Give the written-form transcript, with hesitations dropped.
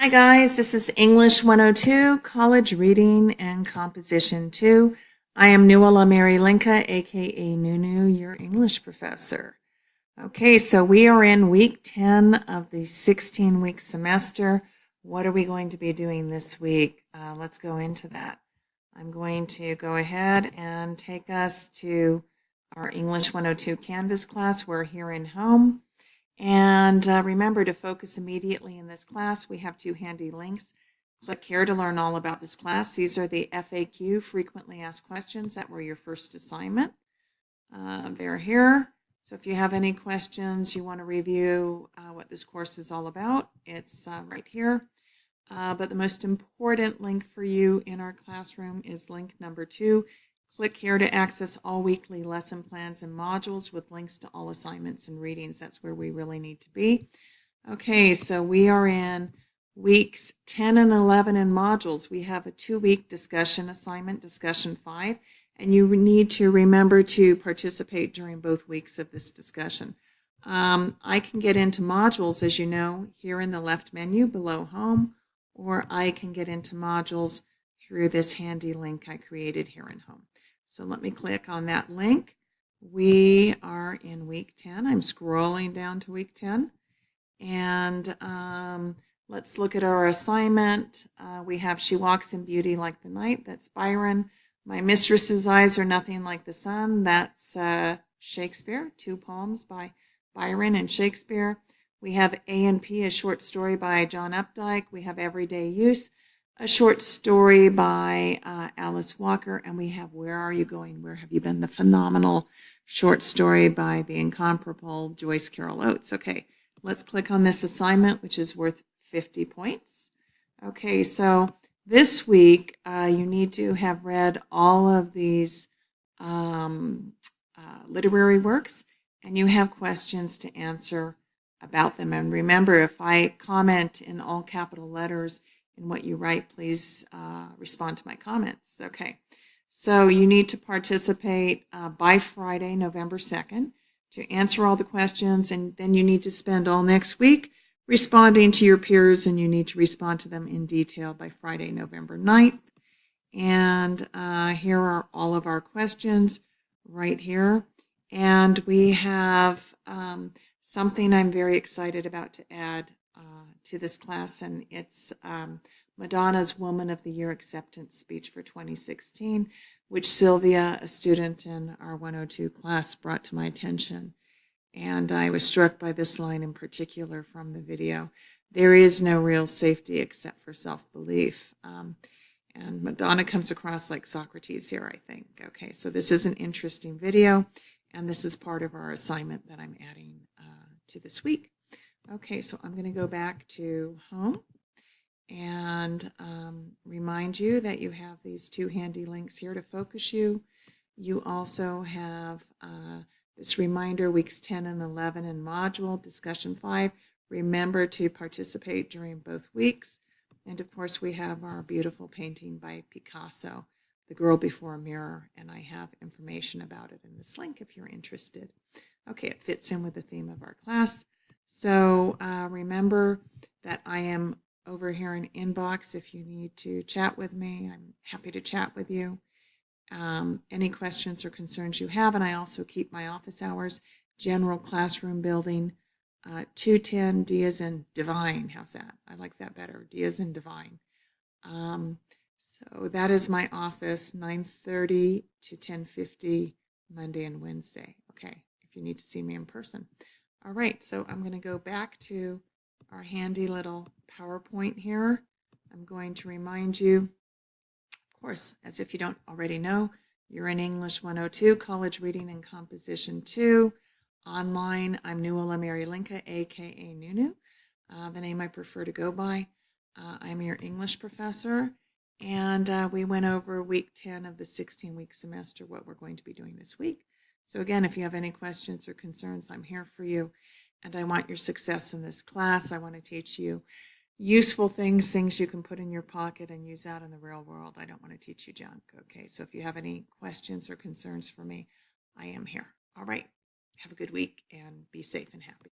Hi guys, this is English 102, College Reading and Composition 2. I am Nuala Mary Linka, aka Nunu, your English professor. Okay, so we are in week 10 of the 16-week semester. What are we going to be doing this week? Let's go into that. I'm going to go ahead and take us to our English 102 Canvas class. We're here in home. And remember to focus immediately in this class. We have two handy links. Click here to learn all about this class. These are the FAQ, frequently asked questions, that were your first assignment. They're here. So if you have any questions, you want to review what this course is all about, it's right here. But the most important link for you in our classroom is link number 2. Click here to access all weekly lesson plans and modules with links to all assignments and readings. That's where we really need to be. Okay, so we are in weeks 10 and 11 in modules. We have a 2-week discussion assignment, discussion 5, and you need to remember to participate during both weeks of this discussion. I can get into modules, as you know, here in the left menu below home, or I can get into modules through this handy link I created here in home. So let me click on that link. We are in week 10. I'm scrolling down to week 10. And let's look at our assignment. We have She Walks in Beauty Like the Night. That's Byron. My Mistress's Eyes Are Nothing Like the Sun. That's Shakespeare. 2 poems by Byron and Shakespeare. We have A and P, a short story by John Updike. We have Everyday Use, a short story by Alice Walker, and we have Where Are You Going? Where Have You Been? The phenomenal short story by the incomparable Joyce Carol Oates. Okay, let's click on this assignment, which is worth 50 points. Okay, so this week you need to have read all of these literary works, and you have questions to answer about them. And remember, if I comment in all capital letters in what you write, please respond to my comments. Okay, so you need to participate by Friday, November 2nd, to answer all the questions, and then you need to spend all next week responding to your peers, and you need to respond to them in detail by Friday, November 9th. And here are all of our questions right here. And we have something I'm very excited about to add to this class, and it's Madonna's Woman of the Year acceptance speech for 2016, which Sylvia, a student in our 102 class, brought to my attention. And I was struck by this line in particular from the video. There is no real safety except for self-belief. And Madonna comes across like Socrates here, I think. Okay, so this is an interesting video, and this is part of our assignment that I'm adding to this week. Okay, so I'm going to go back to home and remind you that you have these 2 handy links here to focus you. You also have this reminder, weeks 10 and 11 in module, discussion 5. Remember to participate during both weeks. And of course, we have our beautiful painting by Picasso, The Girl Before a Mirror, and I have information about it in this link if you're interested. Okay, it fits in with the theme of our class. So remember that I am over here in inbox if you need to chat with me. I'm happy to chat with you. Any questions or concerns you have, and I also keep my office hours, general classroom building, 210 D as in Divine. How's that? I like that better. D as in Divine. So that is my office, 9:30 to 10:50, Monday and Wednesday. Okay, if you need to see me in person. All right, so I'm going to go back to our handy little PowerPoint here. I'm going to remind you, of course, as if you don't already know, you're in English 102, College Reading and Composition 2. Online, I'm Nuala Mary Linka, aka Nunu, the name I prefer to go by. I'm your English professor, and we went over week 10 of the 16-week semester, what we're going to be doing this week. So again, if you have any questions or concerns, I'm here for you, and I want your success in this class. I want to teach you useful things, things you can put in your pocket and use out in the real world. I don't want to teach you junk. Okay, so if you have any questions or concerns for me, I am here. All right. Have a good week and be safe and happy.